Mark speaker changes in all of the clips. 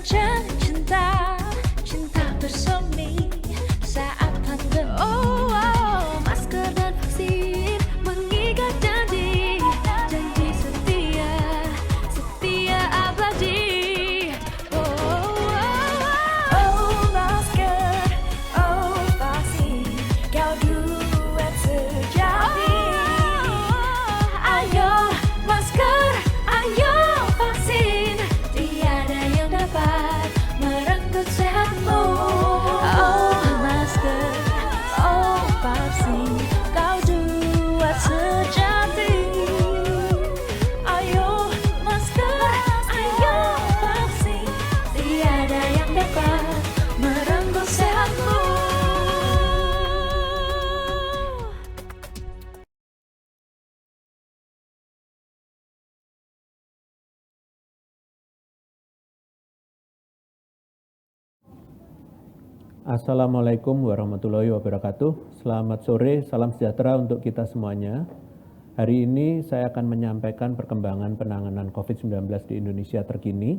Speaker 1: Sepanjang cinta, cinta bersemi saat pandemi. Masker dan vaksin mengikat janji, janji setia, setia abadi. Masker, vaksin, kau duet sejati. Ayo masker, ayo vaksin, tiada yang dapat merenggut sehatmu. Masker, vaksin, kau duet sejati. Ayo masker, ayo vaksin, tiada yang dapat merenggut sehatmu.
Speaker 2: Assalamualaikum warahmatullahi wabarakatuh. Selamat sore, salam sejahtera untuk kita semuanya. Hari ini saya akan menyampaikan perkembangan penanganan COVID-19 di Indonesia terkini.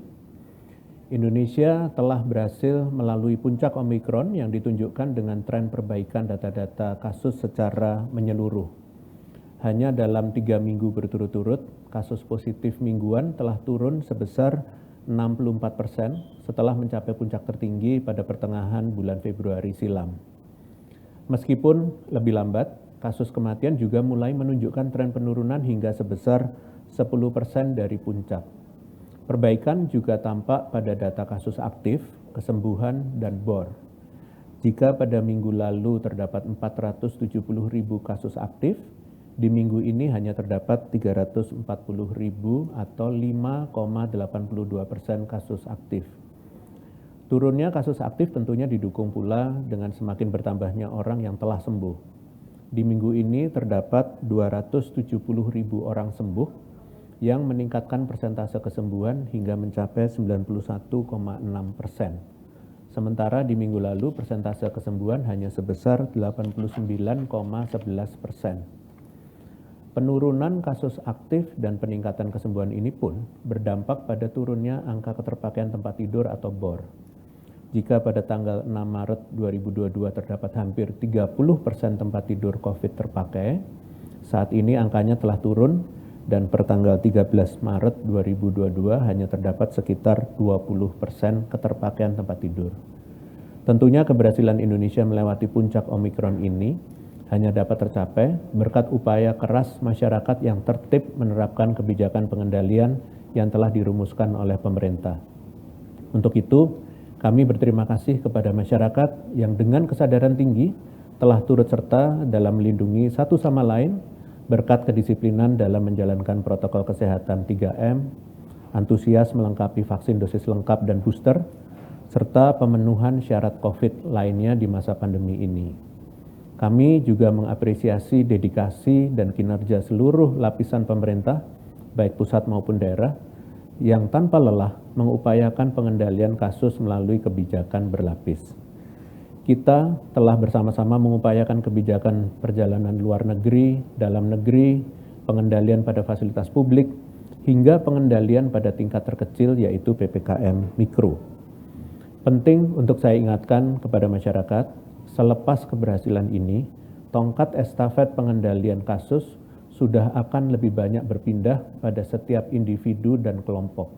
Speaker 2: Indonesia telah berhasil melalui puncak Omikron yang ditunjukkan dengan tren perbaikan data-data kasus secara menyeluruh. Hanya dalam 3 minggu berturut-turut, kasus positif mingguan telah turun sebesar 64% setelah mencapai puncak tertinggi pada pertengahan bulan Februari silam. Meskipun lebih lambat, kasus kematian juga mulai menunjukkan tren penurunan hingga sebesar 10% dari puncak. Perbaikan juga tampak pada data kasus aktif, kesembuhan, dan BOR. Jika pada minggu lalu terdapat 470.000 kasus aktif, di minggu ini hanya terdapat 340.000 atau 5,82% kasus aktif. Turunnya kasus aktif tentunya didukung pula dengan semakin bertambahnya orang yang telah sembuh. Di minggu ini terdapat 270.000 orang sembuh yang meningkatkan persentase kesembuhan hingga mencapai 91,6%. Sementara di minggu lalu persentase kesembuhan hanya sebesar 89,11%. Penurunan kasus aktif dan peningkatan kesembuhan ini pun berdampak pada turunnya angka keterpakaian tempat tidur atau BOR. Jika pada tanggal 6 Maret 2022 terdapat hampir 30% tempat tidur COVID terpakai, saat ini angkanya telah turun dan per tanggal 13 Maret 2022 hanya terdapat sekitar 20% keterpakaian tempat tidur. Tentunya keberhasilan Indonesia melewati puncak Omikron ini hanya dapat tercapai berkat upaya keras masyarakat yang tertib menerapkan kebijakan pengendalian yang telah dirumuskan oleh pemerintah. Untuk itu, kami berterima kasih kepada masyarakat yang dengan kesadaran tinggi telah turut serta dalam melindungi satu sama lain berkat kedisiplinan dalam menjalankan protokol kesehatan 3M, antusias melengkapi vaksin dosis lengkap dan booster, serta pemenuhan syarat COVID lainnya di masa pandemi ini. Kami juga mengapresiasi dedikasi dan kinerja seluruh lapisan pemerintah, baik pusat maupun daerah, yang tanpa lelah mengupayakan pengendalian kasus melalui kebijakan berlapis. Kita telah bersama-sama mengupayakan kebijakan perjalanan luar negeri, dalam negeri, pengendalian pada fasilitas publik, hingga pengendalian pada tingkat terkecil yaitu PPKM Mikro. Penting untuk saya ingatkan kepada masyarakat, selepas keberhasilan ini, tongkat estafet pengendalian kasus sudah akan lebih banyak berpindah pada setiap individu dan kelompok.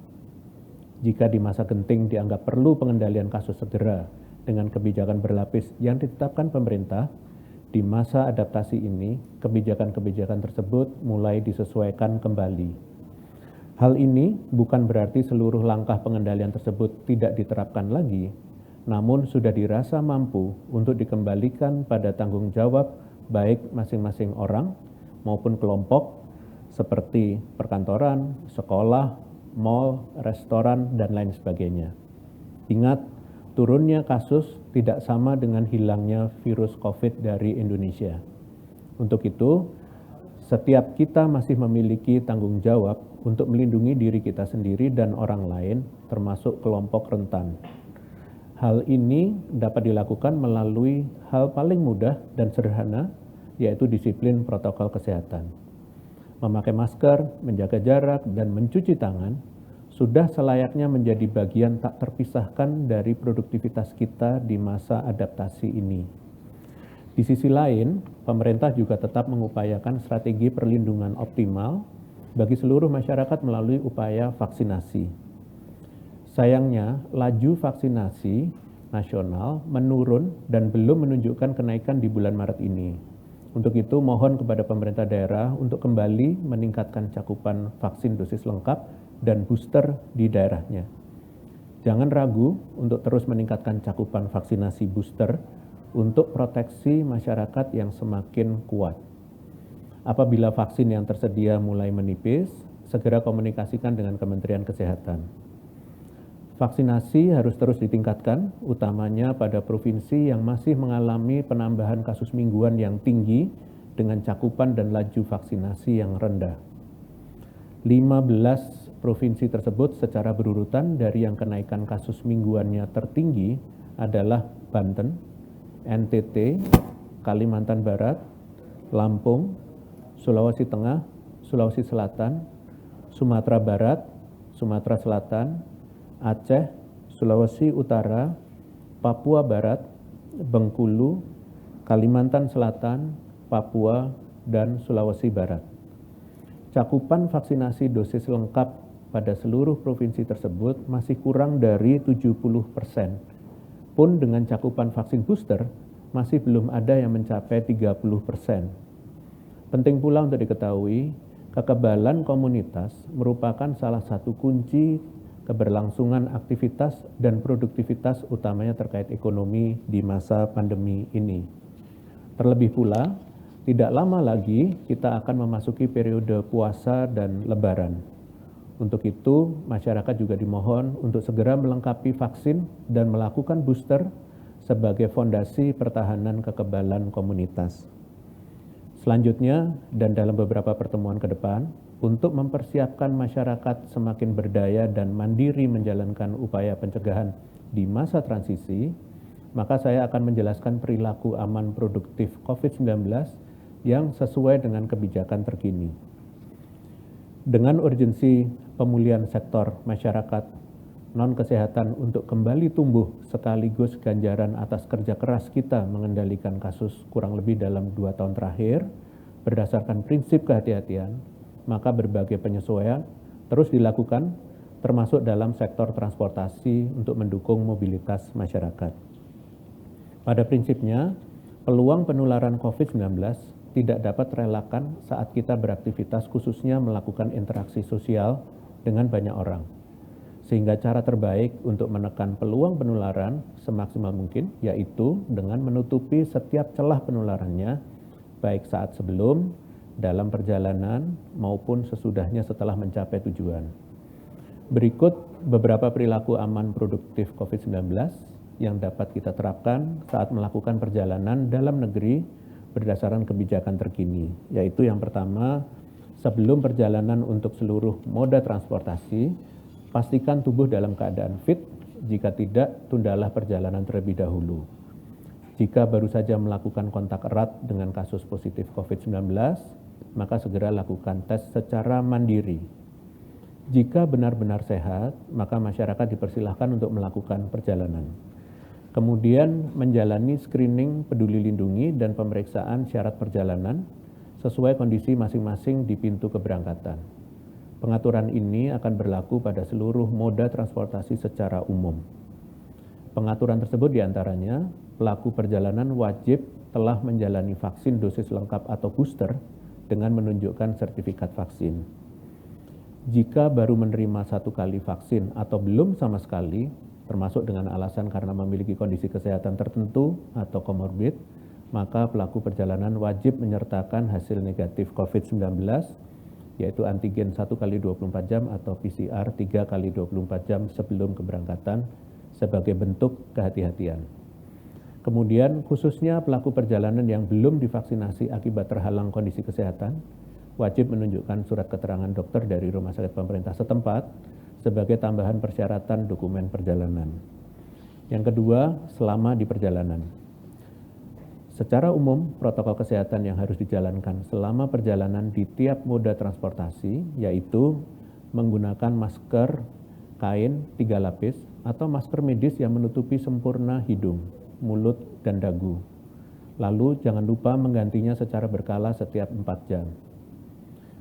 Speaker 2: Jika di masa genting dianggap perlu pengendalian kasus segera dengan kebijakan berlapis yang ditetapkan pemerintah, di masa adaptasi ini, kebijakan-kebijakan tersebut mulai disesuaikan kembali. Hal ini bukan berarti seluruh langkah pengendalian tersebut tidak diterapkan lagi, namun sudah dirasa mampu untuk dikembalikan pada tanggung jawab baik masing-masing orang maupun kelompok seperti perkantoran, sekolah, mal, restoran, dan lain sebagainya. Ingat, turunnya kasus tidak sama dengan hilangnya virus COVID dari Indonesia. Untuk itu, setiap kita masih memiliki tanggung jawab untuk melindungi diri kita sendiri dan orang lain, termasuk kelompok rentan. Hal ini dapat dilakukan melalui hal paling mudah dan sederhana, yaitu disiplin protokol kesehatan. Memakai masker, menjaga jarak, dan mencuci tangan sudah selayaknya menjadi bagian tak terpisahkan dari produktivitas kita di masa adaptasi ini. Di sisi lain, pemerintah juga tetap mengupayakan strategi perlindungan optimal bagi seluruh masyarakat melalui upaya vaksinasi. Sayangnya, laju vaksinasi nasional menurun dan belum menunjukkan kenaikan di bulan Maret ini. Untuk itu, mohon kepada pemerintah daerah untuk kembali meningkatkan cakupan vaksin dosis lengkap dan booster di daerahnya. Jangan ragu untuk terus meningkatkan cakupan vaksinasi booster untuk proteksi masyarakat yang semakin kuat. Apabila vaksin yang tersedia mulai menipis, segera komunikasikan dengan Kementerian Kesehatan. Vaksinasi harus terus ditingkatkan, utamanya pada provinsi yang masih mengalami penambahan kasus mingguan yang tinggi dengan cakupan dan laju vaksinasi yang rendah. 15 provinsi tersebut secara berurutan dari yang kenaikan kasus mingguannya tertinggi adalah Banten, NTT, Kalimantan Barat, Lampung, Sulawesi Tengah, Sulawesi Selatan, Sumatera Barat, Sumatera Selatan, Aceh, Sulawesi Utara, Papua Barat, Bengkulu, Kalimantan Selatan, Papua, dan Sulawesi Barat. Cakupan vaksinasi dosis lengkap pada seluruh provinsi tersebut masih kurang dari 70%. Pun dengan cakupan vaksin booster, masih belum ada yang mencapai 30%. Penting pula untuk diketahui, kekebalan komunitas merupakan salah satu kunci keberlangsungan aktivitas dan produktivitas utamanya terkait ekonomi di masa pandemi ini. Terlebih pula, tidak lama lagi kita akan memasuki periode puasa dan lebaran. Untuk itu, masyarakat juga dimohon untuk segera melengkapi vaksin dan melakukan booster sebagai fondasi pertahanan kekebalan komunitas. Selanjutnya, dan dalam beberapa pertemuan ke depan, untuk mempersiapkan masyarakat semakin berdaya dan mandiri menjalankan upaya pencegahan di masa transisi, maka saya akan menjelaskan perilaku aman produktif COVID-19 yang sesuai dengan kebijakan terkini. Dengan urgensi pemulihan sektor masyarakat non-kesehatan untuk kembali tumbuh sekaligus ganjaran atas kerja keras kita mengendalikan kasus kurang lebih dalam 2 tahun terakhir, berdasarkan prinsip kehati-hatian, maka berbagai penyesuaian terus dilakukan termasuk dalam sektor transportasi untuk mendukung mobilitas masyarakat. Pada prinsipnya, peluang penularan COVID-19 tidak dapat terelakkan saat kita beraktivitas khususnya melakukan interaksi sosial dengan banyak orang. Sehingga cara terbaik untuk menekan peluang penularan semaksimal mungkin yaitu dengan menutupi setiap celah penularannya baik saat sebelum, dalam perjalanan maupun sesudahnya setelah mencapai tujuan. Berikut beberapa perilaku aman produktif COVID-19 yang dapat kita terapkan saat melakukan perjalanan dalam negeri berdasarkan kebijakan terkini, yaitu yang pertama, sebelum perjalanan untuk seluruh moda transportasi, pastikan tubuh dalam keadaan fit, jika tidak, tundalah perjalanan terlebih dahulu. Jika baru saja melakukan kontak erat dengan kasus positif COVID-19, maka segera lakukan tes secara mandiri. Jika benar-benar sehat, maka masyarakat dipersilahkan untuk melakukan perjalanan. Kemudian menjalani screening peduli lindungi dan pemeriksaan syarat perjalanan sesuai kondisi masing-masing di pintu keberangkatan. Pengaturan ini akan berlaku pada seluruh moda transportasi secara umum. Pengaturan tersebut diantaranya, pelaku perjalanan wajib telah menjalani vaksin dosis lengkap atau booster dengan menunjukkan sertifikat vaksin. Jika baru menerima 1 kali vaksin atau belum sama sekali, termasuk dengan alasan karena memiliki kondisi kesehatan tertentu atau komorbid, maka pelaku perjalanan wajib menyertakan hasil negatif COVID-19, yaitu antigen 1 kali 24 jam atau PCR 3 kali 24 jam sebelum keberangkatan sebagai bentuk kehati-hatian. Kemudian khususnya pelaku perjalanan yang belum divaksinasi akibat terhalang kondisi kesehatan, wajib menunjukkan surat keterangan dokter dari rumah sakit pemerintah setempat sebagai tambahan persyaratan dokumen perjalanan. Yang kedua, selama di perjalanan. Secara umum, protokol kesehatan yang harus dijalankan selama perjalanan di tiap moda transportasi, yaitu menggunakan masker kain 3 lapis, atau masker medis yang menutupi sempurna hidung, mulut, dan dagu. Lalu jangan lupa menggantinya secara berkala setiap 4 jam.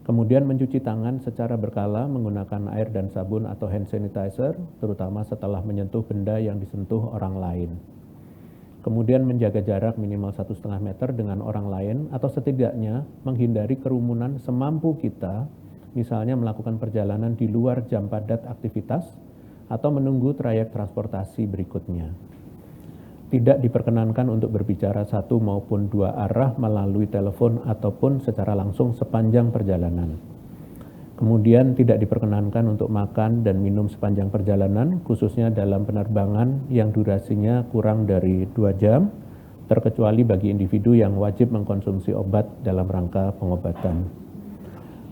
Speaker 2: Kemudian mencuci tangan secara berkala menggunakan air dan sabun atau hand sanitizer, terutama setelah menyentuh benda yang disentuh orang lain. Kemudian menjaga jarak minimal 1,5 meter dengan orang lain atau setidaknya menghindari kerumunan semampu kita, misalnya melakukan perjalanan di luar jam padat aktivitas atau menunggu trayek transportasi berikutnya. Tidak diperkenankan untuk berbicara 1 maupun 2 arah melalui telepon ataupun secara langsung sepanjang perjalanan. Kemudian tidak diperkenankan untuk makan dan minum sepanjang perjalanan, khususnya dalam penerbangan yang durasinya kurang dari 2 jam, terkecuali bagi individu yang wajib mengkonsumsi obat dalam rangka pengobatan.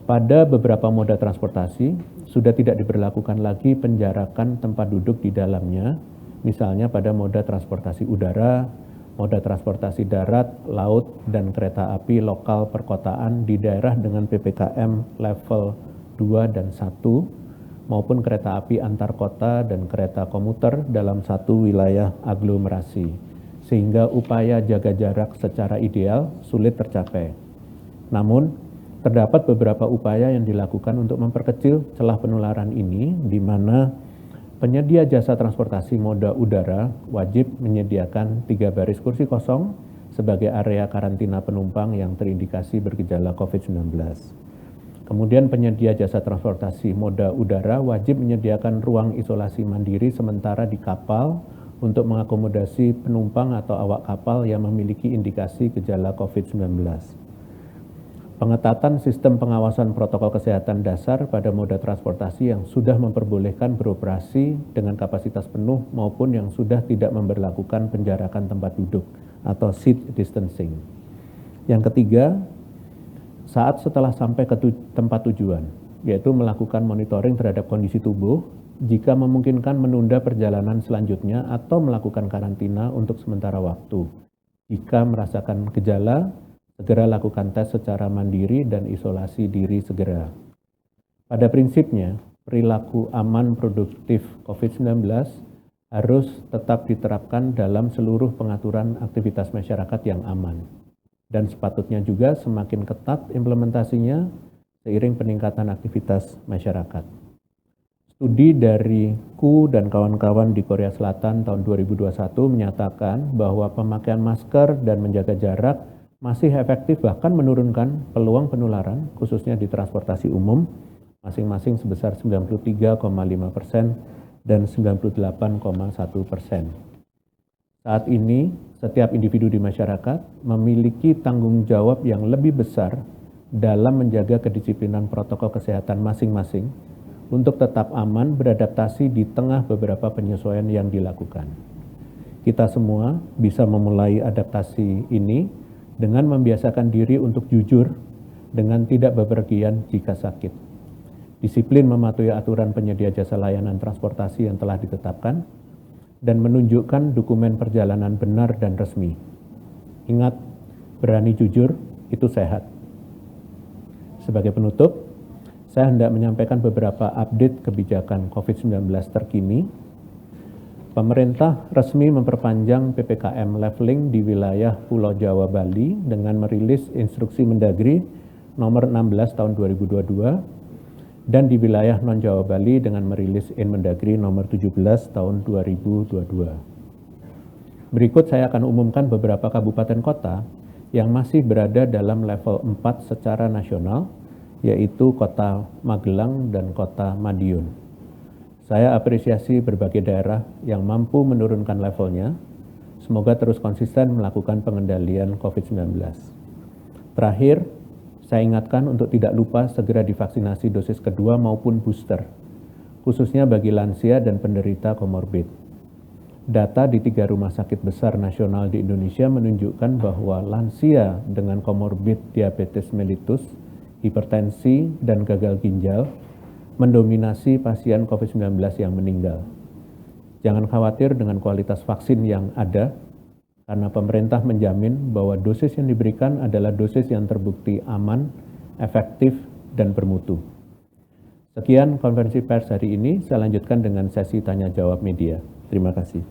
Speaker 2: Pada beberapa moda transportasi, sudah tidak diberlakukan lagi penjarakan tempat duduk di dalamnya, misalnya pada moda transportasi udara, moda transportasi darat, laut, dan kereta api lokal perkotaan di daerah dengan PPKM level 2 dan 1, maupun kereta api antar kota dan kereta komuter dalam satu wilayah aglomerasi, sehingga upaya jaga jarak secara ideal sulit tercapai. Namun, terdapat beberapa upaya yang dilakukan untuk memperkecil celah penularan ini, di mana penyedia jasa transportasi moda udara wajib menyediakan 3 baris kursi kosong sebagai area karantina penumpang yang terindikasi bergejala COVID-19. Kemudian penyedia jasa transportasi moda udara wajib menyediakan ruang isolasi mandiri sementara di kapal untuk mengakomodasi penumpang atau awak kapal yang memiliki indikasi gejala COVID-19. Pengetatan sistem pengawasan protokol kesehatan dasar pada moda transportasi yang sudah memperbolehkan beroperasi dengan kapasitas penuh maupun yang sudah tidak memberlakukan penjarakan tempat duduk atau seat distancing. Yang ketiga, saat setelah sampai ke tempat tujuan, yaitu melakukan monitoring terhadap kondisi tubuh, jika memungkinkan menunda perjalanan selanjutnya atau melakukan karantina untuk sementara waktu. Jika merasakan gejala, segera lakukan tes secara mandiri dan isolasi diri segera. Pada prinsipnya, perilaku aman produktif COVID-19 harus tetap diterapkan dalam seluruh pengaturan aktivitas masyarakat yang aman. Dan sepatutnya juga semakin ketat implementasinya seiring peningkatan aktivitas masyarakat. Studi dari Ku dan kawan-kawan di Korea Selatan tahun 2021 menyatakan bahwa pemakaian masker dan menjaga jarak masih efektif bahkan menurunkan peluang penularan, khususnya di transportasi umum, masing-masing sebesar 93,5% dan 98,1%. Saat ini, setiap individu di masyarakat memiliki tanggung jawab yang lebih besar dalam menjaga kedisiplinan protokol kesehatan masing-masing untuk tetap aman beradaptasi di tengah beberapa penyesuaian yang dilakukan. Kita semua bisa memulai adaptasi ini dengan membiasakan diri untuk jujur dengan tidak bepergian jika sakit. Disiplin mematuhi aturan penyedia jasa layanan transportasi yang telah ditetapkan dan menunjukkan dokumen perjalanan benar dan resmi. Ingat, berani jujur itu sehat. Sebagai penutup, saya hendak menyampaikan beberapa update kebijakan COVID-19 terkini. Pemerintah resmi memperpanjang PPKM leveling di wilayah Pulau Jawa Bali dengan merilis instruksi Mendagri nomor 16 tahun 2022 dan di wilayah non-Jawa Bali dengan merilis Inmendagri nomor 17 tahun 2022. Berikut saya akan umumkan beberapa kabupaten kota yang masih berada dalam level 4 secara nasional, yaitu Kota Magelang dan Kota Madiun. Saya apresiasi berbagai daerah yang mampu menurunkan levelnya. Semoga terus konsisten melakukan pengendalian COVID-19. Terakhir, saya ingatkan untuk tidak lupa segera divaksinasi dosis kedua maupun booster, khususnya bagi lansia dan penderita komorbid. Data di 3 rumah sakit besar nasional di Indonesia menunjukkan bahwa lansia dengan komorbid diabetes mellitus, hipertensi, dan gagal ginjal mendominasi pasien COVID-19 yang meninggal. Jangan khawatir dengan kualitas vaksin yang ada, karena pemerintah menjamin bahwa dosis yang diberikan adalah dosis yang terbukti aman, efektif, dan bermutu. Sekian konferensi pers hari ini, saya lanjutkan dengan sesi tanya-jawab media. Terima kasih.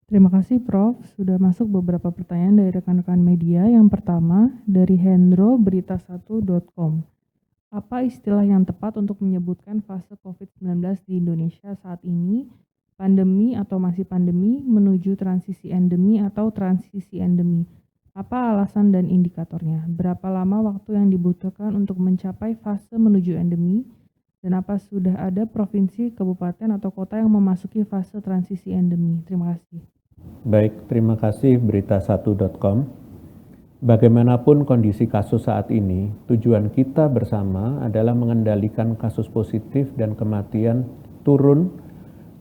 Speaker 3: Terima kasih Prof. Sudah masuk beberapa pertanyaan dari rekan-rekan media. Yang pertama dari Hendro berita1.com. Apa istilah yang tepat untuk menyebutkan fase COVID-19 di Indonesia saat ini? Pandemi atau masih pandemi, menuju transisi endemi atau transisi endemi? Apa alasan dan indikatornya? Berapa lama waktu yang dibutuhkan untuk mencapai fase menuju endemi? Dan apa sudah ada provinsi, kabupaten, atau kota yang memasuki fase transisi endemi? Terima kasih.
Speaker 2: Baik, terima kasih berita1.com. Bagaimanapun kondisi kasus saat ini, tujuan kita bersama adalah mengendalikan kasus positif dan kematian turun,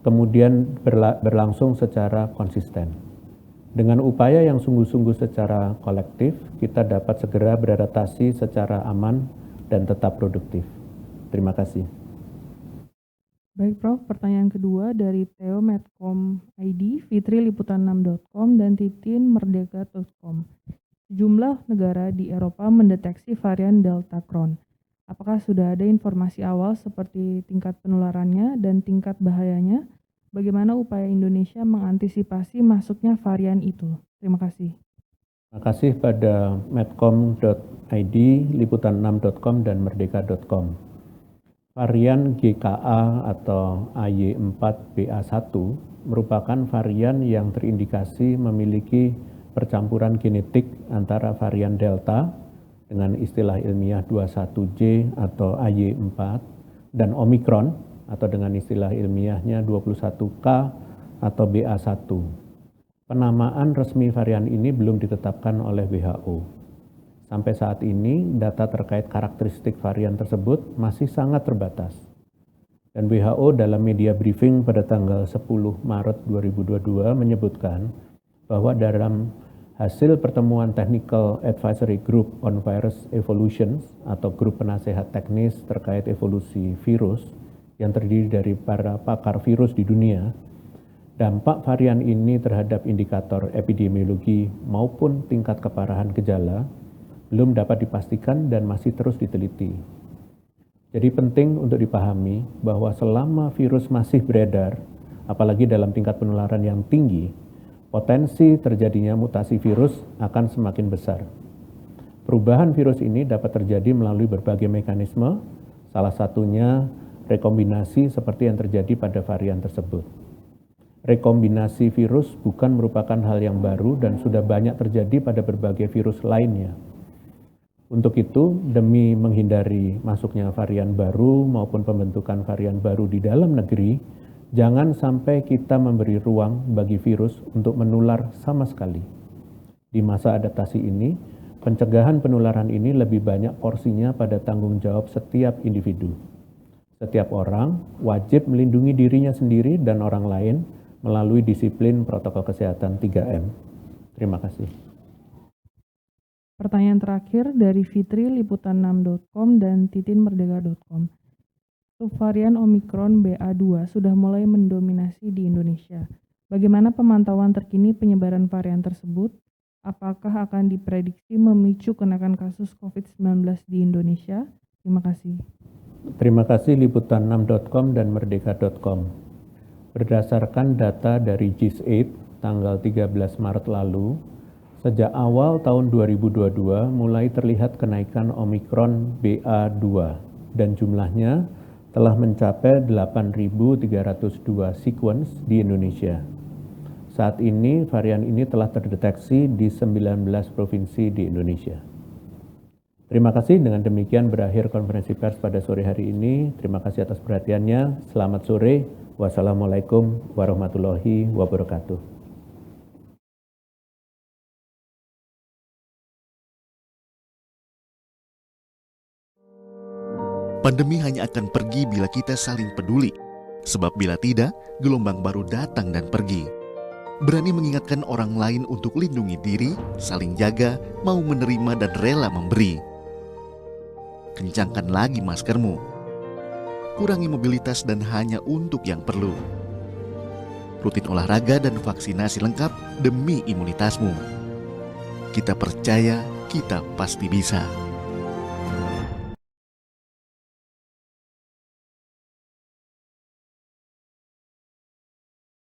Speaker 2: kemudian berlangsung secara konsisten. Dengan upaya yang sungguh-sungguh secara kolektif, kita dapat segera beradaptasi secara aman dan tetap produktif. Terima kasih.
Speaker 3: Baik Prof, pertanyaan kedua dari Theo Medcom ID, fitriliputan6.com, dan Titin Merdeka.com. Sejumlah negara di Eropa mendeteksi varian Delta Cron. Apakah sudah ada informasi awal seperti tingkat penularannya dan tingkat bahayanya? Bagaimana upaya Indonesia mengantisipasi masuknya varian itu? Terima kasih.
Speaker 2: Terima kasih pada medcom.id, liputan6.com, dan merdeka.com. Varian GKA atau AY4BA1 merupakan varian yang terindikasi memiliki percampuran genetik antara varian Delta dengan istilah ilmiah 21J atau AY4 dan Omicron atau dengan istilah ilmiahnya 21K atau BA1. Penamaan resmi varian ini belum ditetapkan oleh WHO. Sampai saat ini, data terkait karakteristik varian tersebut masih sangat terbatas. Dan WHO dalam media briefing pada tanggal 10 Maret 2022 menyebutkan bahwa dalam hasil pertemuan Technical Advisory Group on Virus Evolutions atau grup penasehat teknis terkait evolusi virus yang terdiri dari para pakar virus di dunia, dampak varian ini terhadap indikator epidemiologi maupun tingkat keparahan gejala belum dapat dipastikan dan masih terus diteliti. Jadi penting untuk dipahami bahwa selama virus masih beredar, apalagi dalam tingkat penularan yang tinggi, potensi terjadinya mutasi virus akan semakin besar. Perubahan virus ini dapat terjadi melalui berbagai mekanisme, salah satunya rekombinasi seperti yang terjadi pada varian tersebut. Rekombinasi virus bukan merupakan hal yang baru dan sudah banyak terjadi pada berbagai virus lainnya. Untuk itu, demi menghindari masuknya varian baru maupun pembentukan varian baru di dalam negeri, jangan sampai kita memberi ruang bagi virus untuk menular sama sekali. Di masa adaptasi ini, pencegahan penularan ini lebih banyak porsinya pada tanggung jawab setiap individu. Setiap orang wajib melindungi dirinya sendiri dan orang lain melalui disiplin protokol kesehatan 3M. Terima kasih.
Speaker 3: Pertanyaan terakhir dari Fitri Liputan6.com dan Titin Merdeka.com. Subvarian Omicron BA2 sudah mulai mendominasi di Indonesia. Bagaimana pemantauan terkini penyebaran varian tersebut? Apakah akan diprediksi memicu kenaikan kasus COVID-19 di Indonesia? Terima kasih.
Speaker 2: Terima kasih liputan6.com dan merdeka.com. Berdasarkan data dari GIS8 tanggal 13 Maret lalu, sejak awal tahun 2022 mulai terlihat kenaikan Omicron BA2 dan jumlahnya telah mencapai 8.302 sequence di Indonesia. Saat ini varian ini telah terdeteksi di 19 provinsi di Indonesia. Terima kasih, dengan demikian berakhir konferensi pers pada sore hari ini. Terima kasih atas perhatiannya. Selamat sore. Wassalamualaikum warahmatullahi wabarakatuh.
Speaker 4: Pandemi hanya akan pergi bila kita saling peduli. Sebab bila tidak, gelombang baru datang dan pergi. Berani mengingatkan orang lain untuk lindungi diri, saling jaga, mau menerima dan rela memberi. Kencangkan lagi maskermu. Kurangi mobilitas dan hanya untuk yang perlu. Rutin olahraga dan vaksinasi lengkap demi imunitasmu. Kita percaya, kita pasti bisa.